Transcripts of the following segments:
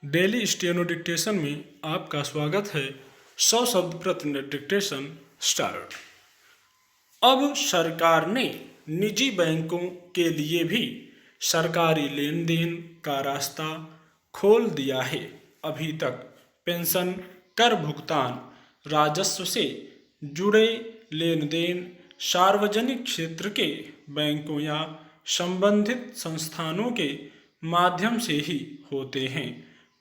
Daily steno dictation में आपका स्वागत है। 100 शब्द प्रति मिनट डिक्टेशन स्टार्ट। अब सरकार ने निजी बैंकों के लिए भी सरकारी लेन देन का रास्ता खोल दिया है। अभी तक पेंशन, कर भुगतान, राजस्व से जुड़े लेन देन सार्वजनिक क्षेत्र के बैंकों या संबंधित संस्थानों के माध्यम से ही होते हैं,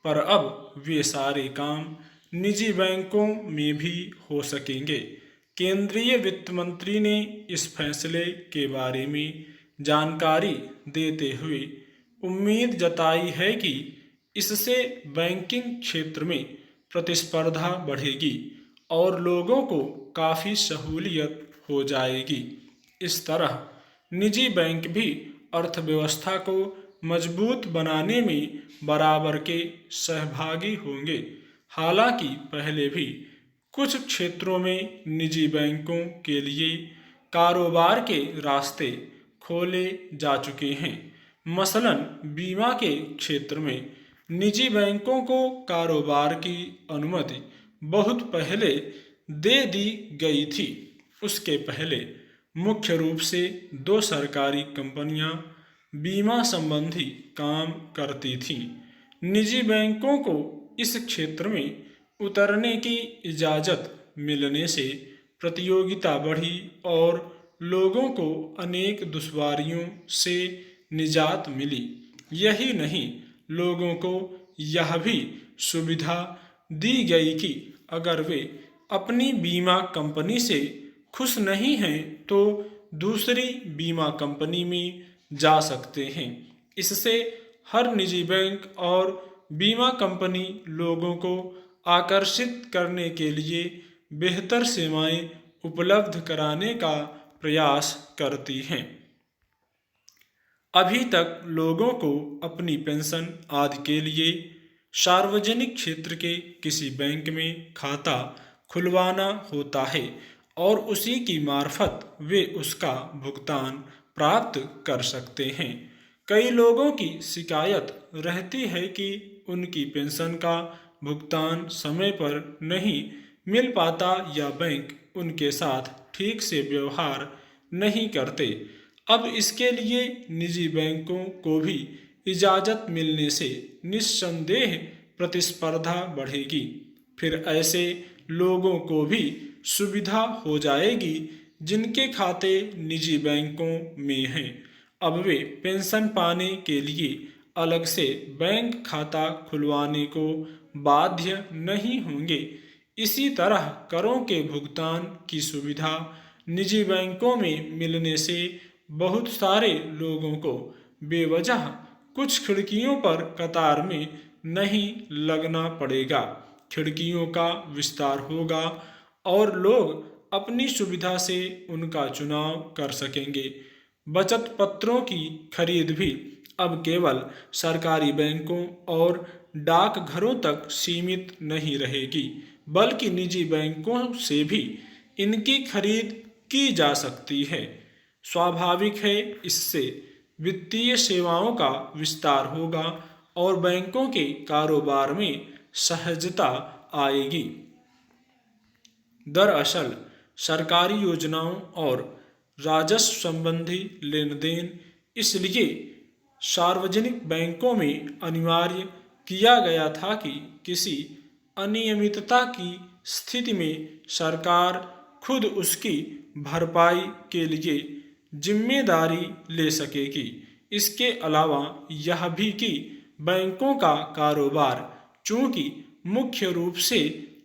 पर अब वे सारे काम निजी बैंकों में भी हो सकेंगे। केंद्रीय वित्त मंत्री ने इस फैसले के बारे में जानकारी देते हुए उम्मीद जताई है कि इससे बैंकिंग क्षेत्र में प्रतिस्पर्धा बढ़ेगी और लोगों को काफ़ी सहूलियत हो जाएगी। इस तरह निजी बैंक भी अर्थव्यवस्था को मजबूत बनाने में बराबर के सहभागी होंगे। हालांकि पहले भी कुछ क्षेत्रों में निजी बैंकों के लिए कारोबार के रास्ते खोले जा चुके हैं। मसलन बीमा के क्षेत्र में निजी बैंकों को कारोबार की अनुमति बहुत पहले दे दी गई थी। उसके पहले मुख्य रूप से 2 सरकारी कंपनियां बीमा संबंधी काम करती थीं। निजी बैंकों को इस क्षेत्र में उतरने की इजाज़त मिलने से प्रतियोगिता बढ़ी और लोगों को अनेक दुश्वारियों से निजात मिली। यही नहीं, लोगों को यह भी सुविधा दी गई कि अगर वे अपनी बीमा कंपनी से खुश नहीं हैं तो दूसरी बीमा कंपनी में जा सकते हैं। इससे हर निजी बैंक और बीमा कंपनी लोगों को आकर्षित करने के लिए बेहतर सेवाएं उपलब्ध कराने का प्रयास करती हैं। अभी तक लोगों को अपनी पेंशन आदि के लिए सार्वजनिक क्षेत्र के किसी बैंक में खाता खुलवाना होता है और उसी की मार्फत वे उसका भुगतान प्राप्त कर सकते हैं। कई लोगों की शिकायत रहती है कि उनकी पेंशन का भुगतान समय पर नहीं मिल पाता या बैंक उनके साथ ठीक से व्यवहार नहीं करते। अब इसके लिए निजी बैंकों को भी इजाज़त मिलने से निस्संदेह प्रतिस्पर्धा बढ़ेगी। फिर ऐसे लोगों को भी सुविधा हो जाएगी जिनके खाते निजी बैंकों में हैं। अब वे पेंशन पाने के लिए अलग से बैंक खाता खुलवाने को बाध्य नहीं होंगे। इसी तरह करों के भुगतान की सुविधा निजी बैंकों में मिलने से बहुत सारे लोगों को बेवजह कुछ खिड़कियों पर कतार में नहीं लगना पड़ेगा। खिड़कियों का विस्तार होगा और लोग अपनी सुविधा से उनका चुनाव कर सकेंगे। बचत पत्रों की खरीद भी अब केवल सरकारी बैंकों और डाकघरों तक सीमित नहीं रहेगी, बल्कि निजी बैंकों से भी इनकी खरीद की जा सकती है। स्वाभाविक है, इससे वित्तीय सेवाओं का विस्तार होगा और बैंकों के कारोबार में सहजता आएगी। दरअसल सरकारी योजनाओं और राजस्व संबंधी लेन देन इसलिए सार्वजनिक बैंकों में अनिवार्य किया गया था कि किसी अनियमितता की स्थिति में सरकार खुद उसकी भरपाई के लिए जिम्मेदारी ले सकेगी। इसके अलावा यह भी कि बैंकों का कारोबार चूंकि मुख्य रूप से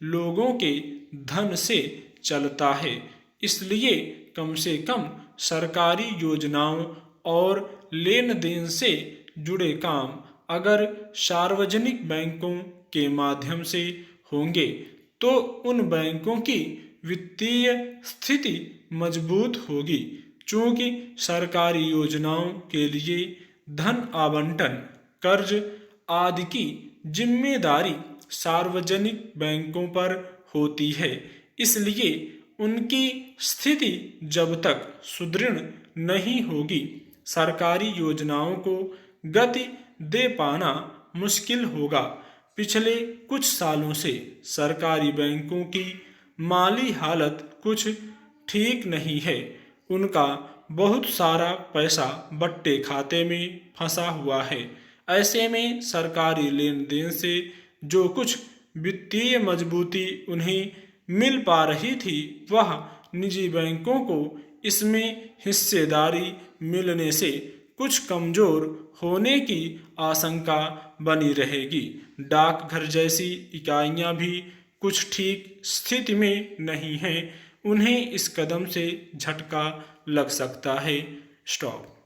लोगों के धन से चलता है, इसलिए कम से कम सरकारी योजनाओं और लेन देन से जुड़े काम अगर सार्वजनिक बैंकों के माध्यम से होंगे तो उन बैंकों की वित्तीय स्थिति मजबूत होगी। चूंकि सरकारी योजनाओं के लिए धन आवंटन, कर्ज आदि की जिम्मेदारी सार्वजनिक बैंकों पर होती है, इसलिए उनकी स्थिति जब तक सुदृढ़ नहीं होगी, सरकारी योजनाओं को गति दे पाना मुश्किल होगा। पिछले कुछ सालों से सरकारी बैंकों की माली हालत कुछ ठीक नहीं है। उनका बहुत सारा पैसा बट्टे खाते में फंसा हुआ है। ऐसे में सरकारी लेन देन से जो कुछ वित्तीय मजबूती उन्हें मिल पा रही थी, वह निजी बैंकों को इसमें हिस्सेदारी मिलने से कुछ कमजोर होने की आशंका बनी रहेगी। डाकघर जैसी इकाइयां भी कुछ ठीक स्थिति में नहीं हैं। उन्हें इस कदम से झटका लग सकता है। स्टॉप।